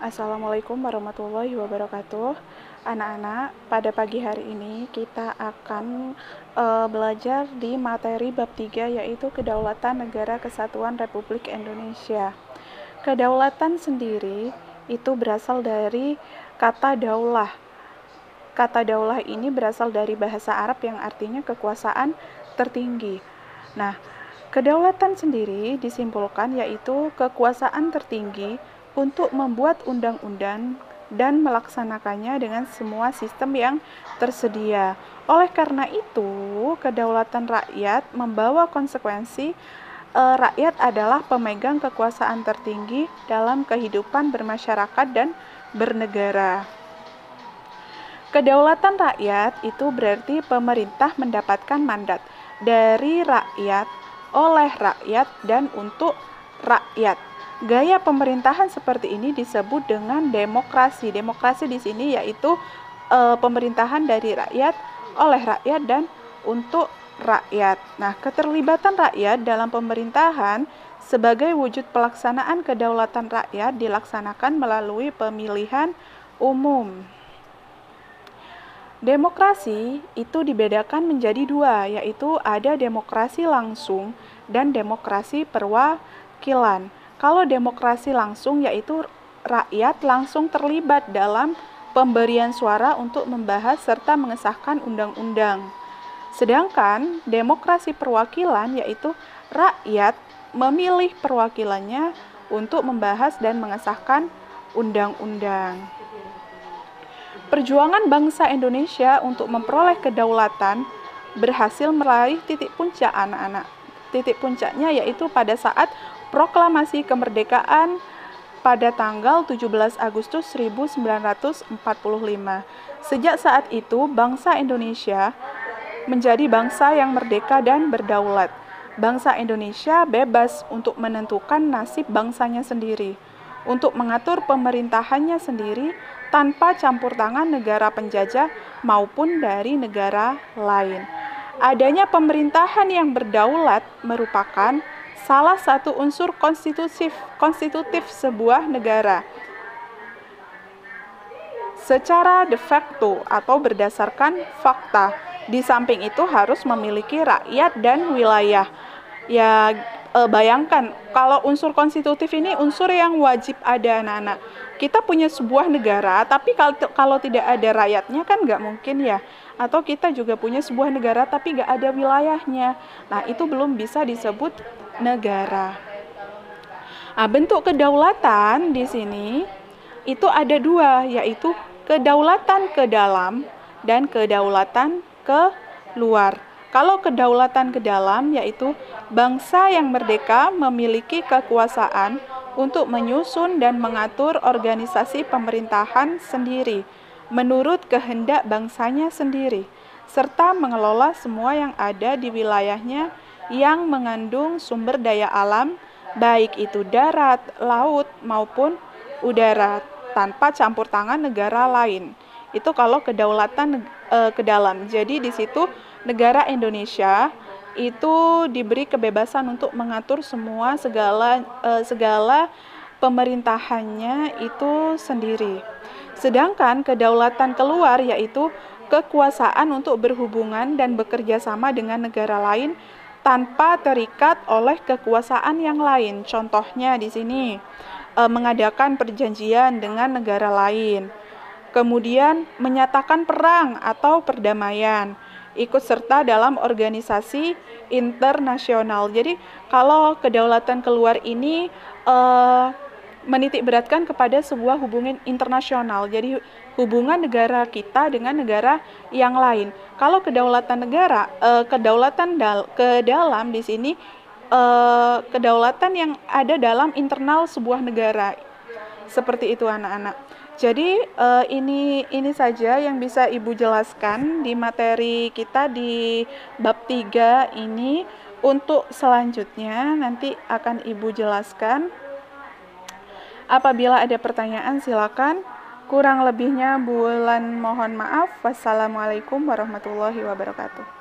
Assalamualaikum warahmatullahi wabarakatuh. Anak-anak, pada pagi hari ini kita akan belajar di materi bab 3, yaitu Kedaulatan Negara Kesatuan Republik Indonesia. Kedaulatan sendiri itu berasal dari kata daulah. Kata daulah ini berasal dari bahasa Arab yang artinya kekuasaan tertinggi. Nah, kedaulatan sendiri disimpulkan yaitu kekuasaan tertinggi untuk membuat undang-undang dan melaksanakannya dengan semua sistem yang tersedia. Oleh karena itu, kedaulatan rakyat membawa konsekuensi rakyat adalah pemegang kekuasaan tertinggi dalam kehidupan bermasyarakat dan bernegara. Kedaulatan rakyat itu berarti pemerintah mendapatkan mandat dari rakyat, oleh rakyat, dan untuk rakyat. Gaya pemerintahan seperti ini disebut dengan demokrasi. Demokrasi di sini yaitu pemerintahan dari rakyat, oleh rakyat, dan untuk rakyat. Nah, keterlibatan rakyat dalam pemerintahan sebagai wujud pelaksanaan kedaulatan rakyat dilaksanakan melalui pemilihan umum. Demokrasi itu dibedakan menjadi dua, yaitu ada demokrasi langsung dan demokrasi perwakilan. Kalau demokrasi langsung yaitu rakyat langsung terlibat dalam pemberian suara untuk membahas serta mengesahkan undang-undang. Sedangkan demokrasi perwakilan yaitu rakyat memilih perwakilannya untuk membahas dan mengesahkan undang-undang. Perjuangan bangsa Indonesia untuk memperoleh kedaulatan berhasil meraih titik puncak, anak-anak. Titik puncaknya yaitu pada saat proklamasi kemerdekaan pada tanggal 17 Agustus 1945. Sejak saat itu, bangsa Indonesia menjadi bangsa yang merdeka dan berdaulat. Bangsa Indonesia bebas untuk menentukan nasib bangsanya sendiri, untuk mengatur pemerintahannya sendiri tanpa campur tangan negara penjajah maupun dari negara lain. Adanya pemerintahan yang berdaulat merupakan salah satu unsur konstitutif sebuah negara. Secara de facto atau berdasarkan fakta, di samping itu harus memiliki rakyat dan wilayah. Ya, bayangkan kalau unsur konstitutif ini unsur yang wajib ada, anak-anak. Kita punya sebuah negara, tapi kalau tidak ada rakyatnya kan nggak mungkin ya. Atau kita juga punya sebuah negara tapi nggak ada wilayahnya. Nah, itu belum bisa disebut negara. Nah, bentuk kedaulatan di sini itu ada dua, yaitu kedaulatan ke dalam dan kedaulatan ke luar. Kalau kedaulatan ke dalam yaitu bangsa yang merdeka memiliki kekuasaan untuk menyusun dan mengatur organisasi pemerintahan sendiri menurut kehendak bangsanya sendiri, serta mengelola semua yang ada di wilayahnya yang mengandung sumber daya alam, baik itu darat, laut, maupun udara, tanpa campur tangan negara lain. Itu kalau kedaulatan ke dalam. Jadi di situ negara Indonesia itu diberi kebebasan untuk mengatur semua segala pemerintahannya itu sendiri. Sedangkan kedaulatan keluar yaitu kekuasaan untuk berhubungan dan bekerja sama dengan negara lain tanpa terikat oleh kekuasaan yang lain. Contohnya di sini mengadakan perjanjian dengan negara lain. Kemudian menyatakan perang atau perdamaian, ikut serta dalam organisasi internasional. Jadi kalau kedaulatan keluar ini menitik beratkan kepada sebuah hubungan internasional. Jadi hubungan negara kita dengan negara yang lain. Kalau kedaulatan negara, ke dalam di sini kedaulatan yang ada dalam internal sebuah negara. Seperti itu, anak-anak. Jadi ini saja yang bisa Ibu jelaskan di materi kita di bab 3 ini. Untuk selanjutnya nanti akan Ibu jelaskan. Apabila ada pertanyaan silakan. Kurang lebihnya Bulan mohon maaf. Wassalamualaikum warahmatullahi wabarakatuh.